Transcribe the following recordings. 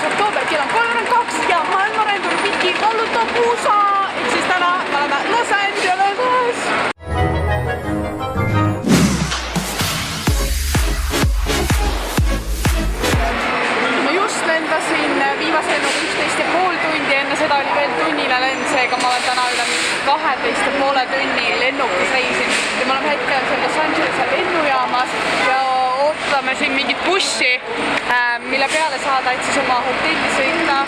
oktoober, kell on 32 ja maailma arendunud Viki vallutab USA. Ehk siis täna me oleme Los Angeleses. Ma just lendasin viimase lennuga 11,5 tundi, enne seda oli veel tunnine lend, seega ma olen täna üle 12,5 tunni lennukis reisin ja me oleme hetkel seal Los Angelese lennujaamas ja ootame siin mingit bussi, mille peale saada, et siis oma hotelli sõita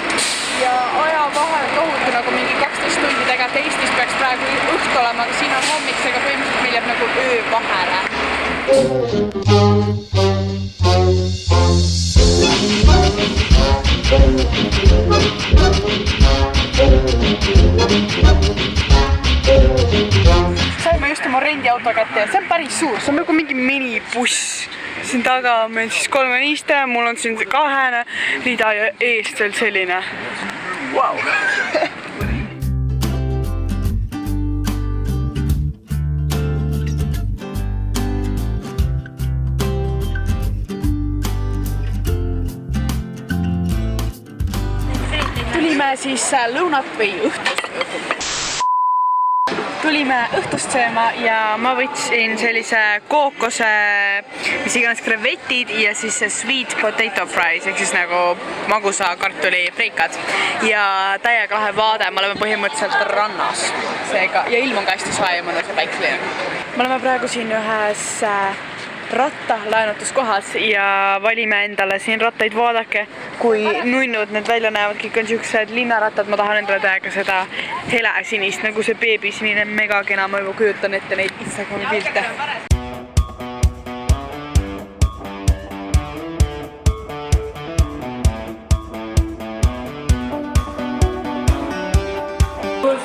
ja ajavahe on tohutu nagu mingi 12 tundi, tegelikult Eestis peaks praegu õhtu olema, aga siin on hommik, seega põhimõtteliselt meil jääb nagu öö vahele. Saime just oma rendiauto kätte ja see on päris suur, see on nagu mingi minibuss. Siin taga on meil siis 3 istaja, mul on siin 2 rida ja eest veel selline. Vau! Tulime siis lõunat või Tulime õhtust sööma ja ma võtsin sellise kookose, mis iganes krevetid ja siis sweet potato fries, ehk siis nagu magusa kartuli freikad. Ja täiega lahe vaade, me oleme põhimõtteliselt rannas. Seega, ja ilm on ka hästi soe ja mõnus ja päikseline. Me oleme praegu siin ühes rattalaenutuskohas ja valime endale siin rattaid, vaadake, kui nunnud need välja näevad, kõik on siuksed linnarattad, ma tahan endale täiega seda helesinist, nagu see beebis, mille mega kena, ma juba kujutan ette neid Instagrami pilte.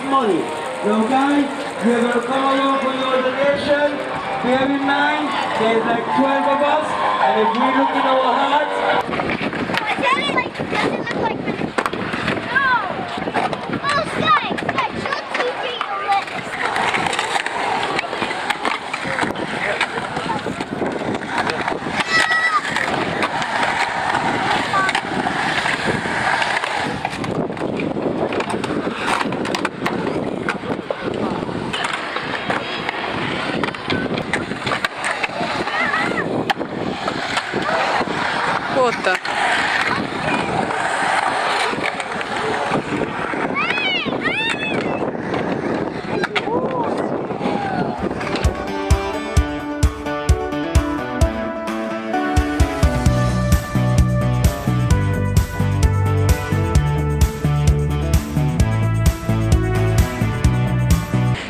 Money. So guys, we are going to come along for your donation. Bear in mind, there's like 12 of us, and if we look in our hearts... Doesn't look like this. No! Oh, Sky! Sky, show TJ your lips. Oota.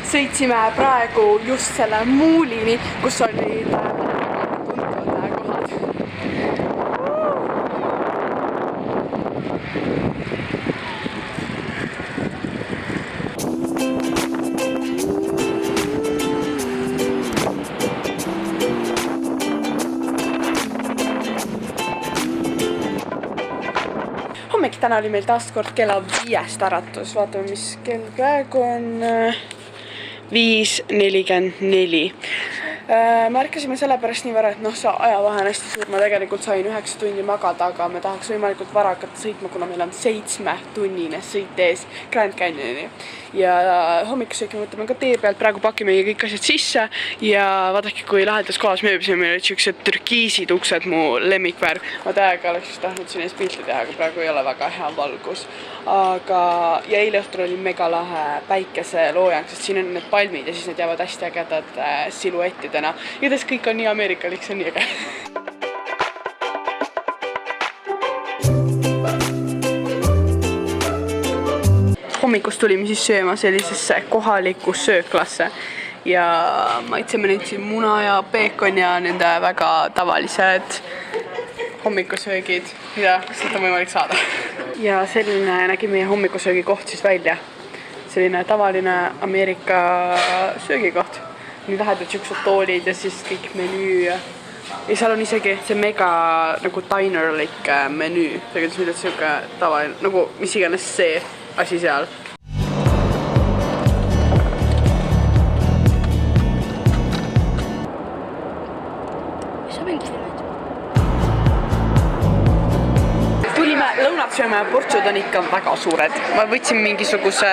Sõitsime praegu just selle muulini, kus olid tuntud kohad. Hommik täna oli meil taas kord kella 5 äratus, vaatame mis kell praegu on 5:44. Me ärkasime sellepärast nii vara, et see ajavahe on hästi suur, ma tegelikult sain 9 tundi magada, aga me tahaks võimalikult vara hakata sõitma, kuna meil on 7-tunnine sõit ees Grand Canyoni. Ja hommikusööki mõtleme ka tee pealt, praegu pakimegi kõik asjad sisse ja vaadake, kui lahedas kohas me ööbisime, meil olid siuksed türkiisid uksed, mu lemmikvärv. Ma täiega oleks tahtnud siin ees pilti teha, aga praegu ei ole väga hea valgus. Ja eile õhtul oli mega lahe päikeseloojang, sest siin on need palmid ja siis need jäävad hästi ägedad siluettidena. Igatahes kõik on nii ameerikalik, see on nii äge. Hommikust tulime siis sööma sellisesse kohalikku sööklasse ja maitseme nüüd siin muna ja peekon ja nende väga tavalised hommikusöögid, mida sealt on võimalik saada. Ja selline nägi meie hommikusöögi koht siis välja. Selline tavaline Ameerika söögikoht. Nii lähedalt siuksed toolid ja siis kõik menüü ja seal on isegi see mega nagu diner-lik menüü. Tegelikult mida siuke tavaline, nagu mis iganes see asi seal. Tulime õunatsööme portsud on ikka väga suured. Ma võtsin mingisuguse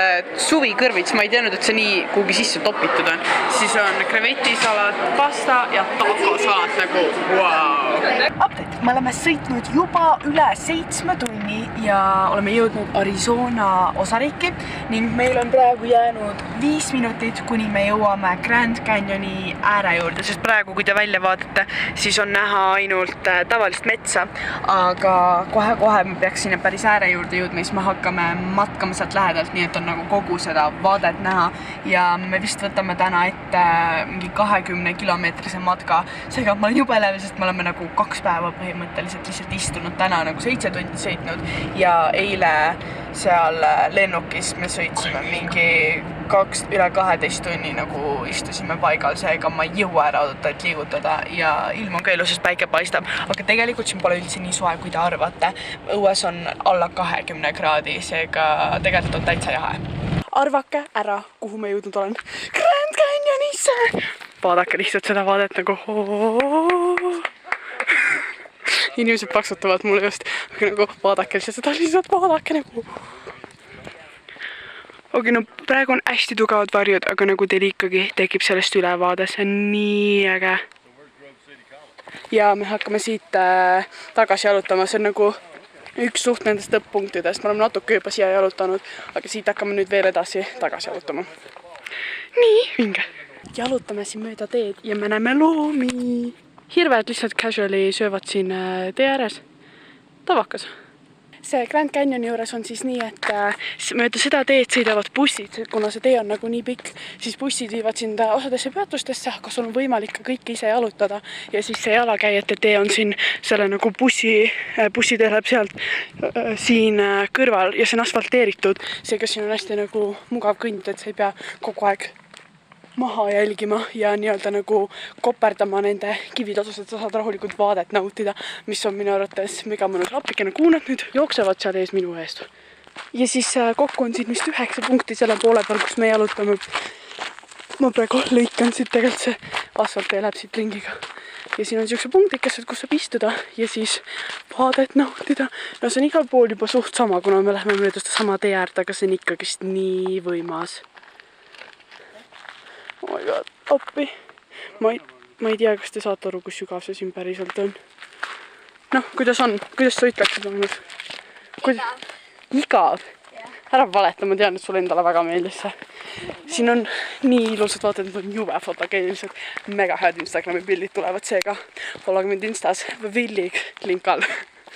suvikõrvits, ma ei teadnud, et see nii kuhugi sisse topitud on. Siis on krevetisalat, pasta ja tacosalat nagu wow. Update, me oleme sõitnud juba üle 7 tunni ja oleme jõudnud Arizona osariiki ning meil on praegu jäänud 5 minutit, kuni me jõuame Grand Canyoni ääre juurde, sest praegu, kui te välja vaatate, siis on näha ainult tavalist metsa, aga kohe-kohe me peaks sinna päris ääre juurde jõudma, siis me hakkame matkama sealt lähedalt, nii et on nagu kogu seda vaadet näha ja me vist võtame täna ette mingi 20-kilomeetrise matka, seega ma olen jube läbi, sest me oleme nagu 2 päeva põhimõtteliselt lihtsalt istunud, täna nagu 7 tundi sõitnud ja eile seal lennukis me sõitsime mingi üle 12 tunni nagu istusime paigal, seega ma ei jõua ära oodata, et liigutada ja ilm on ka ilus, sest päike paistab, aga tegelikult siin pole üldse nii soe, kui te arvate. Õues on alla 20 kraadi, seega tegelikult on täitsa jahe. Arvake ära, kuhu ma jõudnud olen. Grand Canyonisse! Vaadake lihtsalt seda vaadet nagu inimesed paksutavad mulle just, aga nagu vaadake lihtsalt vaadake nagu. Okei, no praegu on hästi tugevad varjud, aga nagu teil ikkagi tekib sellest ülevaade, see on nii äge. Ja me hakkame siit tagasi jalutama, see on nagu üks suht nendest lõpp-punktidest, me oleme natuke juba siia jalutanud, aga siit hakkame nüüd veel edasi tagasi jalutama. Nii, vinge. Jalutame siin mööda teed ja me näeme loomi. Hirved lihtsalt casually söövad siin tee ääres. Tavakas. See Grand Canyoni juures on siis nii, et mööda seda teed sõidavad bussid, kuna see tee on nagu nii pikk, siis bussid viivad sind osadesse peatustesse, aga sul on võimalik ka kõike ise jalutada ja siis see jalakäijate tee on siin selle nagu bussitee läheb sealt siin kõrval ja see on asfalteeritud, seega siin on hästi nagu mugav kõndida, et sa ei pea kogu aeg maha jälgima ja nii-öelda nagu koperdama nende kivide osas, et sa saad rahulikult vaadet nautida, mis on minu arvates mega mõnus. Appikene kuunad nüüd jooksevad seal ees minu eest. Ja siis kokku on siin vist 9 punkti selle poole peal, kus me jalutame. Ma praegu lõikan siit, tegelikult see asfalt läheb siit ringiga. Ja siin on siukse punktikesed, kus saab istuda ja siis vaadet nautida. No see on igal pool juba suht sama, kuna me läheme mööda seda sama tee äärt, aga see on ikkagist nii võimas. Oh my god, appi. Ma ei tea, kas te saate aru, kus sügav see siin päriselt on. Noh, kuidas on? Kuidas sa ütleksid olnud? Igav? Ära valeta, ma tean, et sulle endale väga meeldis see. Siin on nii ilusad vaated, need on jube fotogeenilised. Mega head Instagrami pildid tulevad seega. Folloge mind Instas Villig link all.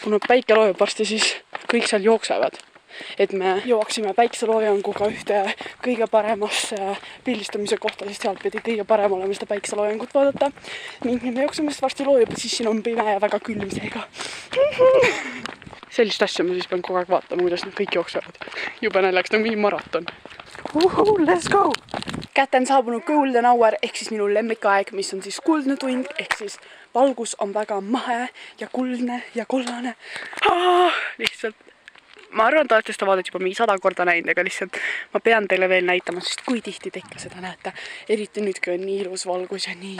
Kuna päike loojab varsti, siis kõik seal jooksevad. Et me jõuaksime päikseloojanguga ühte kõige paremasse pildistamise kohta, sest sealt pidi kõige parem olema seda päikseloojangut vaadata. Ning me jooksime sest varsti loojub, siis siin on pime ja väga külm seega. Sellist asja ma siis pean kogu aeg vaatama, kuidas nad kõik jooksevad. Jube naljakas, nagu mingi maraton. Let's go! Kätte on saabunud golden hour ehk siis minu lemmikaeg, mis on siis kuldne tund ehk siis valgus on väga mahe ja kuldne ja kollane. Lihtsalt ma arvan, et olete seda vaadet juba mingi 100 korda näinud, aga lihtsalt ma pean teile veel näitama, sest kui tihti te ikka seda näete. Eriti nüüd, kui on nii ilus valgus ja nii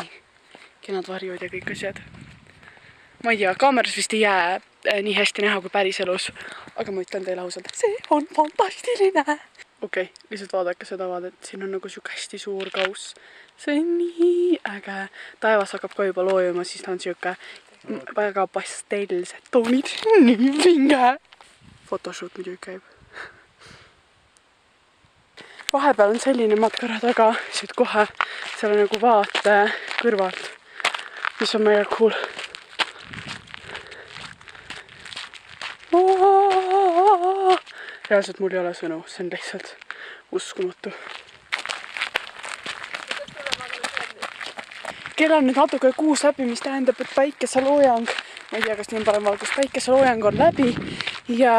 kenad varjud ja kõik asjad. Ma ei tea, kaameras vist ei jää nii hästi näha kui päris elus, aga ma ütlen teile ausalt, et see on fantastiline. Okei, lihtsalt vaadake seda vaadet, siin on nagu siuke hästi suur kauss. See on nii äge. Taevas hakkab ka juba loojuma, siis ta on siuke väga pastellsed toonid. Nii vinge. Photoshoot muidugi käib. Vahepeal on selline matkara taga, siit kohe selle nagu vaate kõrvalt, mis on mega cool. Reaalselt mul ei ole sõnu, see on lihtsalt uskumatu. Kell on nüüd natuke 6 läbi, mis tähendab, et päikeseloojang, ma ei tea, kas nii on parem valgus, päikeseloojang on läbi ja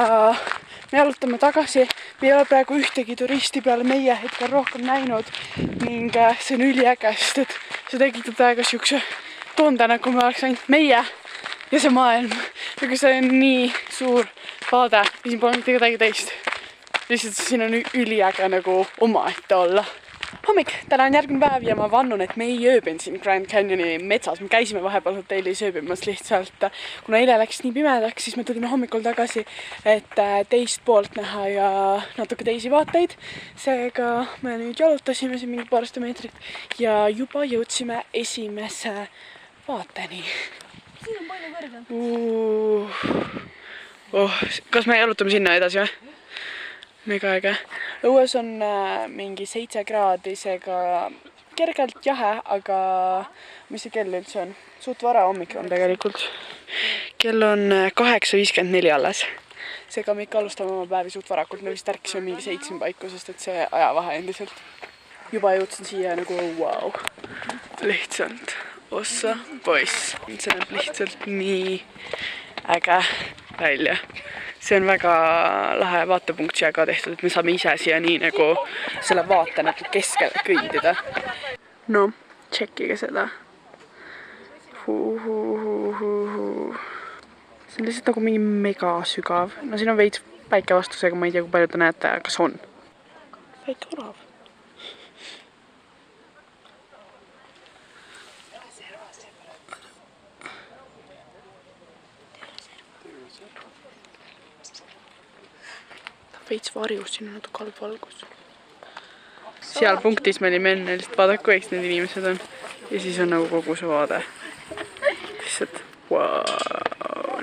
me jalutame tagasi. Me ei ole praegu ühtegi turisti peale meie hetkel rohkem näinud ning see on üliäge, sest et see tekitab täiega siukse tunde, nagu me oleks ainult meie ja see maailm. Aga see on nii suur vaade ja siin pole mitte kedagi teist. Lihtsalt siin on üliäge nagu omaette olla. hommik, täna on järgmine päev ja ma vannun, et me ei ööbinud siin Grand Canyoni metsas. Me käisime vahepeal hotellis ööbimas lihtsalt. Kuna eile läks nii pimedaks, siis me tulime hommikul tagasi, et teist poolt näha ja natuke teisi vaateid. Seega me nüüd jalutasime siin mingi paarsada meetrit ja juba jõudsime esimese vaateni. Siin on palju kõrgem. Kas me jalutame sinna edasi või? Mega äge. Õues on mingi 7 kraadi, seega kergelt jahe, aga mis see kell üldse on? Suht vara hommik on tegelikult. Kell on 8:54 alles. Seega me ikka alustame oma päevi suht varakult. Me vist ärkisime mingi 7 paiku, sest et see ajavahe endiselt. Juba jõudsin siia nagu wow. Lihtsalt ossa poiss. See näeb lihtsalt nii äge välja. See on väga lahe vaatepunkt siia ka tehtud, et me saame ise siia nii nagu selle vaate nagu keskele kõndida. No, tšekkige seda. See on lihtsalt nagu mingi mega sügav. No siin on veits päikevastusega, ma ei tea, kui palju te näete, kas on. Väike orav. Veits varjus, siin on natuke halb valgus. Seal punktis me olime enne, lihtsalt vaadake, kui eks need inimesed on. Ja siis on nagu kogu see vaade. Lihtsalt, wow,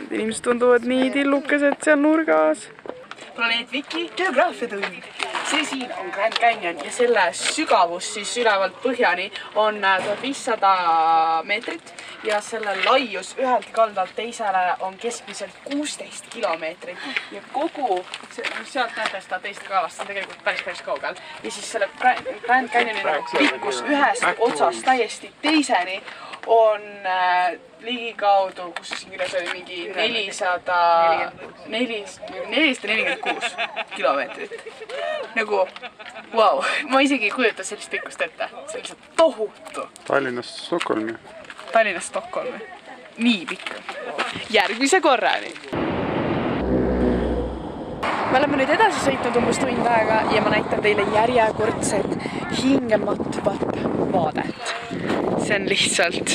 need inimesed tunduvad nii tillukesed seal nurgas. Planeet Viki geograafia tund. See siin on Grand Canyon ja selle sügavus siis ülevalt põhjani on 1500 meetrit ja selle laius ühelt kaldalt teisele on keskmiselt 16 kilomeetrit ja kogu, sealt näete seda teist kalast, on tegelikult päris kaugel ja siis selle Grand Canyoni pikkus ühest otsast täiesti teiseni on ligikaudu, kus siin kirjas oli mingi 446 kilomeetrit. Nagu, wow, ma isegi ei kujuta sellist pikkust ette. See on lihtsalt tohutu. Tallinnast Stockholmi. Tallinnast Stockholmi. Nii pikk. Järgmise korrani. Me oleme nüüd edasi sõitnud umbes tund aega ja ma näitan teile järjekordset hingematvat vaadet. See on lihtsalt,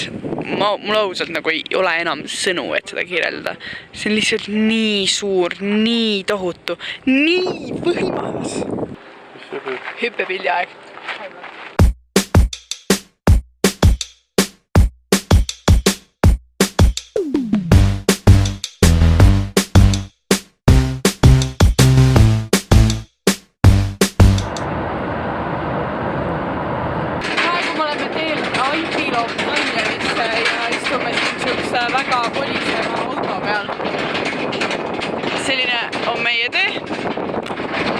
mul ausalt nagu ei ole enam sõnu, et seda kirjeldada. See on lihtsalt nii suur, nii tohutu, nii võimas. Hüppepilli aeg. Väga koliseva auto peal. Selline on meie tee.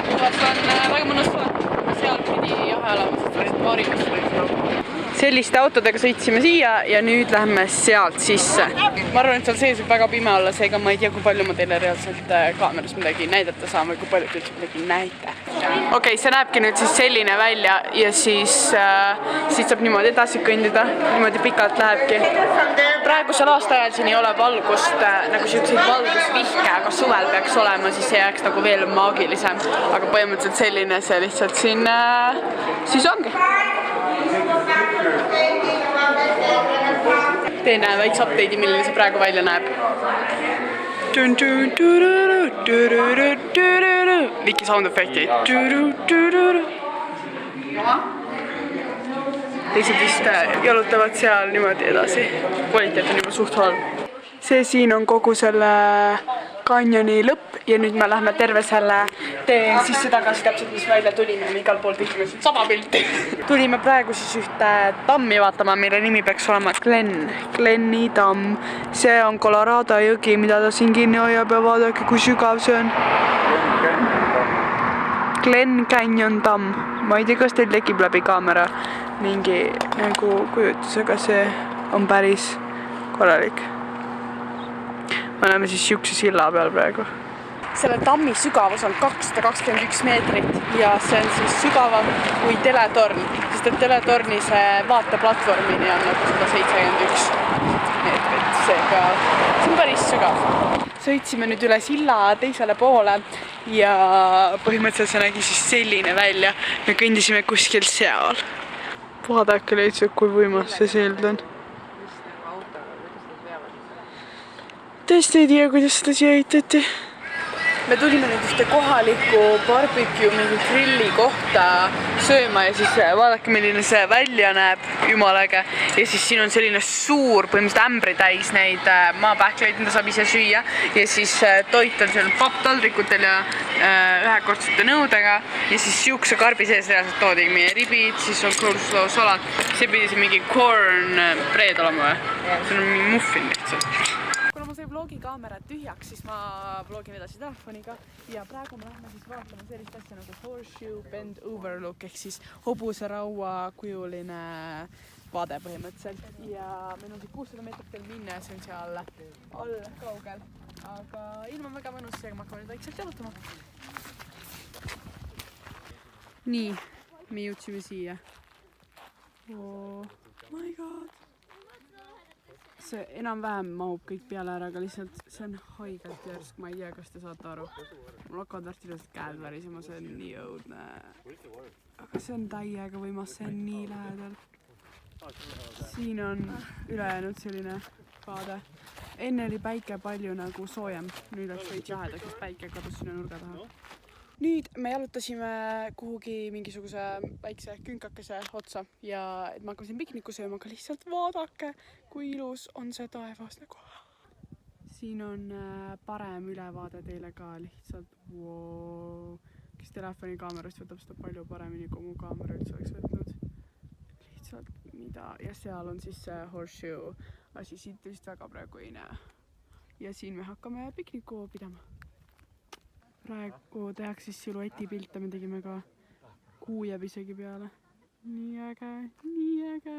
Kuhas on väga mõnus vaat. Seal pidi jahe olema, sest vaarikas. Selliste autodega sõitsime siia ja nüüd lähme sealt sisse. Ma arvan, et seal sees võib väga pime olla, seega ma ei tea, kui palju ma teile reaalselt kaameras midagi näidata saan või kui palju te üldse midagi näite. Okei, see näebki nüüd siis selline välja ja siis saab niimoodi edasi kõndida, niimoodi pikalt lähebki. Praegusel aastaajal siin ei ole valgust, nagu siukseid valgusvihke, aga suvel peaks olema, siis see jääks nagu veel maagilisem. Aga põhimõtteliselt selline see lihtsalt siin siis ongi. Teen väikse update'i, milline see praegu välja näeb. Viki sound efekti. Teised vist jalutavad seal niimoodi edasi. Kvaliteet on juba suht halb. See siin on kogu selle kanjoni lõpp ja nüüd me lähme terve selle tee sisse tagasi täpselt, mis välja tulime. Me igal pool tegime sama pilti. Tulime praegu siis ühte tammi vaatama, mille nimi peaks olema Glenni tamm. See on Colorado jõgi, mida ta siin kinni hoiab ja vaadake, kui sügav see on. Glen Canyon tamm. Ma ei tea, kas teil tekib läbi kaamera mingi nagu kujutus, aga see on päris korralik. Me oleme siis siukse silla peal praegu. Selle tammi sügavus on 221 meetrit ja see on siis sügavam kui teletorn, sest et teletorni see vaateplatvormini on nagu 171 meetrit, seega see on päris sügav. Sõitsime nüüd üle silla teisele poole ja põhimõtteliselt see nägi siis selline välja. Me kõndisime kuskil seal. Vaadake lihtsalt, kui võimas see sild on. Tõesti ei tea, kuidas seda siia ehitati. Me tulime nüüd ühte kohalikku barbecue mingi grilli kohta sööma ja siis vaadake, milline see välja näeb, jumaläge. Ja siis siin on selline suur, põhimõtteliselt ämbri täis neid maapähkleid, mida saab ise süüa. Ja siis toit on seal papptaldrikutel ja ühekordsete nõudega. Ja siis siukse karbi sees reaalselt toodi meie ribid, siis on coleslaw salat. See pidi see mingi corn bread olema või? See on mingi muffin lihtsalt. Kuna ma sai vlogikaamera tühjaks, siis ma vlogin edasi telefoniga ja praegu me lähme siis vaatama sellist asja nagu Horseshoe Bend Overlook ehk siis hobuseraua kujuline vaade põhimõtteliselt ja meil on siit 600 meetrit veel minna ja see on seal all kaugel, aga ilm on väga mõnus, seega me hakkame nüüd vaikselt jalutama. Nii, me jõudsime siia. Oh my god! See enam-vähem mahub kõik peale ära, aga lihtsalt see on haigelt järsk, ma ei tea, kas te saate aru. Mul hakkavad varsti käed värisema, see on nii õudne. Aga see on täiega võimas, see on nii lähedal. Siin on ülejäänud selline vaade. Enne oli päike palju nagu soojem, nüüd läks veits jahedaks, sest päike kadus sinna nurga taha. Nüüd me jalutasime kuhugi mingisuguse väikse künkakese otsa ja et me hakkame siin pikniku sööma, aga lihtsalt vaadake, kui ilus on see taevas nagu. Siin on parem ülevaade teile ka lihtsalt. Wow. Kes telefoni kaamerast võtab seda palju paremini, kui mu kaamera üldse oleks võtnud. Lihtsalt mida. Ja seal on siis see Horseshoe asi, siit vist väga praegu ei näe. Ja siin me hakkame pikniku pidama. Praegu tehakse siis silueti pilte, me tegime ka kuu jääb isegi peale. Nii äge, nii äge.